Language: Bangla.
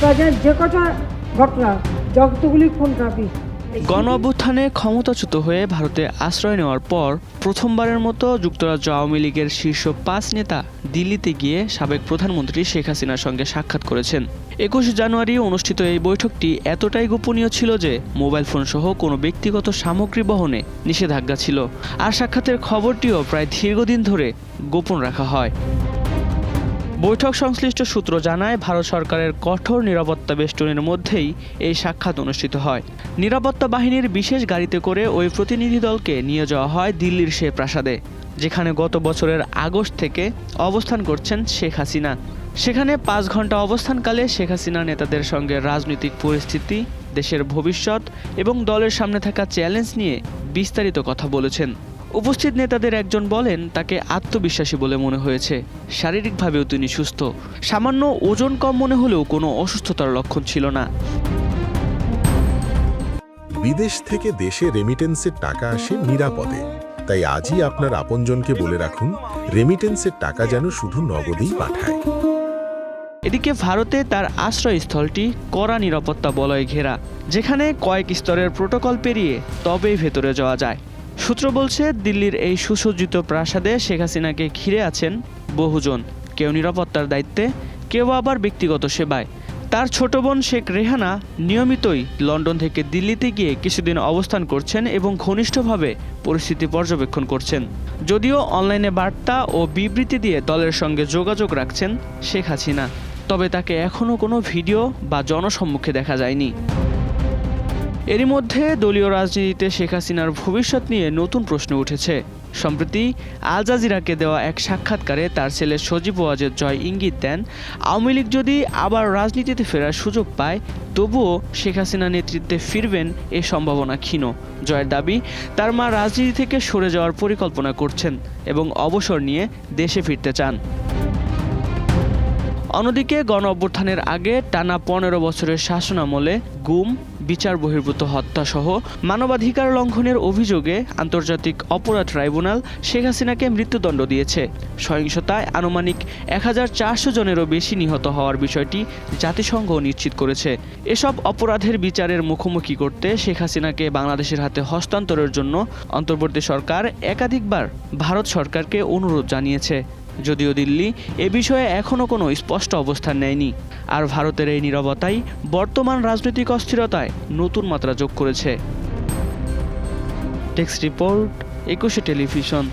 যে কটা ঘটনা যতগুলি খুন খাবি। গণ অভ্যুত্থানে ক্ষমতাচ্যুত হয়ে ভারতে আশ্রয় নেওয়ার পর প্রথমবারের মতো যুক্তরাজ্য আওয়ামী লীগের শীর্ষ ৫ নেতা দিল্লিতে গিয়ে সাবেক প্রধানমন্ত্রী শেখ হাসিনার সঙ্গে সাক্ষাৎ করেছেন। ২১ জানুয়ারি অনুষ্ঠিত এই বৈঠকটি এতটাই গোপনীয় ছিল যে মোবাইল ফোন সহ কোনো ব্যক্তিগত সামগ্রী বহনে নিষেধাজ্ঞা ছিল, আর সাক্ষাতের খবরটিও প্রায় দীর্ঘদিন ধরে গোপন রাখা হয়। বৈঠক সংশ্লিষ্ট সূত্র জানায়, ভারত সরকারের কঠোর নিরাপত্তা বেষ্টনীর মধ্যেই এই সাক্ষাৎ অনুষ্ঠিত হয়। নিরাপত্তা বাহিনীর বিশেষ গাড়িতে করে ওই প্রতিনিধি দলকে নিয়ে যাওয়া হয় দিল্লির সে প্রাসাদে, যেখানে গত বছরের আগস্ট থেকে অবস্থান করছেন শেখ হাসিনা। সেখানে ৫ ঘন্টা অবস্থানকালে শেখ হাসিনা নেতাদের সঙ্গে রাজনৈতিক পরিস্থিতি, দেশের ভবিষ্যৎ এবং দলের সামনে থাকা চ্যালেঞ্জ নিয়ে বিস্তারিত কথা বলেছেন। উপস্থিত নেতাদের একজন বলেন, তাকে আত্মবিশ্বাসী বলে মনে হয়েছে। শারীরিকভাবেও তিনি সুস্থ। সামান্য ওজন কম মনে হলেও কোনো অসুস্থতার লক্ষণ ছিল না। বিদেশ থেকে দেশে রেমিটেন্সের টাকা আসে নিরাপদে। তাই আজই আপনার আপনজনকে বলে রাখুন, রেমিটেন্সের টাকা যেন শুধু নগদেই পাঠায়। এদিকে ভারতে তার আশ্রয়স্থলটি কড়া নিরাপত্তা বলয়ে ঘেরা, যেখানে কয়েক স্তরের প্রোটোকল পেরিয়ে তবেই ভেতরে যাওয়া যায়। সূত্র বলছে, দিল্লির এই সুসজ্জিত প্রাসাদে শেখ হাসিনাকে ঘিরে আছেন বহুজন, কেউ নিরাপত্তার দায়িত্বে, কেউ আবার ব্যক্তিগত সেবায়। তার ছোট বোন শেখ রেহানা নিয়মিতই লন্ডন থেকে দিল্লিতে গিয়ে কিছুদিন অবস্থান করছেন এবং ঘনিষ্ঠভাবে পরিস্থিতি পর্যবেক্ষণ করছেন। যদিও অনলাইনে বার্তা ও বিবৃতি দিয়ে দলের সঙ্গে যোগাযোগ রাখছেন শেখ হাসিনা, তবে তাকে এখনও কোনো ভিডিও বা জনসম্মুখে দেখা যায়নি। এরই মধ্যে দলীয় রাজনীতিতে শেখ হাসিনার ভবিষ্যৎ নিয়ে নতুন প্রশ্ন উঠেছে। সম্প্রতি আল জাজিরাকে দেওয়া এক সাক্ষাৎকারে তার ছেলে সজীব ওয়াজেদ জয় ইঙ্গিত দেন, আওয়ামী লীগ যদি আবার রাজনীতিতে ফেরার সুযোগ পায়, তবুও শেখ হাসিনা নেতৃত্বে ফিরবেন এ সম্ভাবনা ক্ষীণ। জয়ের দাবি, তার মা রাজনীতি থেকে সরে যাওয়ার পরিকল্পনা করছেন এবং অবসর নিয়ে দেশে ফিরতে চান। অন্যদিকে গণ অভ্যুত্থানের আগে টানা ১৫ বছরের শাসনামলে গুম, বিচার বহির্ভূত হত্যাসহ মানবাধিকার লঙ্ঘনের অভিযোগে আন্তর্জাতিক অপরাধ ট্রাইব্যুনাল শেখ হাসিনাকে মৃত্যুদণ্ড দিয়েছে। সহিংসতায় আনুমানিক ১৪০০ জনেরও বেশি নিহত হওয়ার বিষয়টি জাতিসংঘ নিশ্চিত করেছে। এসব অপরাধের বিচারের মুখোমুখি করতে শেখ হাসিনাকে বাংলাদেশের হাতে হস্তান্তরের জন্য অন্তর্বর্তী সরকার একাধিকবার ভারত সরকারকে অনুরোধ জানিয়েছে। যদিও দিল্লি এ বিষয়ে এখনও কোনো স্পষ্ট অবস্থান নেয়নি, আর ভারতের এই নীরবতাই বর্তমান রাজনৈতিক অস্থিরতায় নতুন মাত্রা যোগ করেছে। Text report, ২১ television.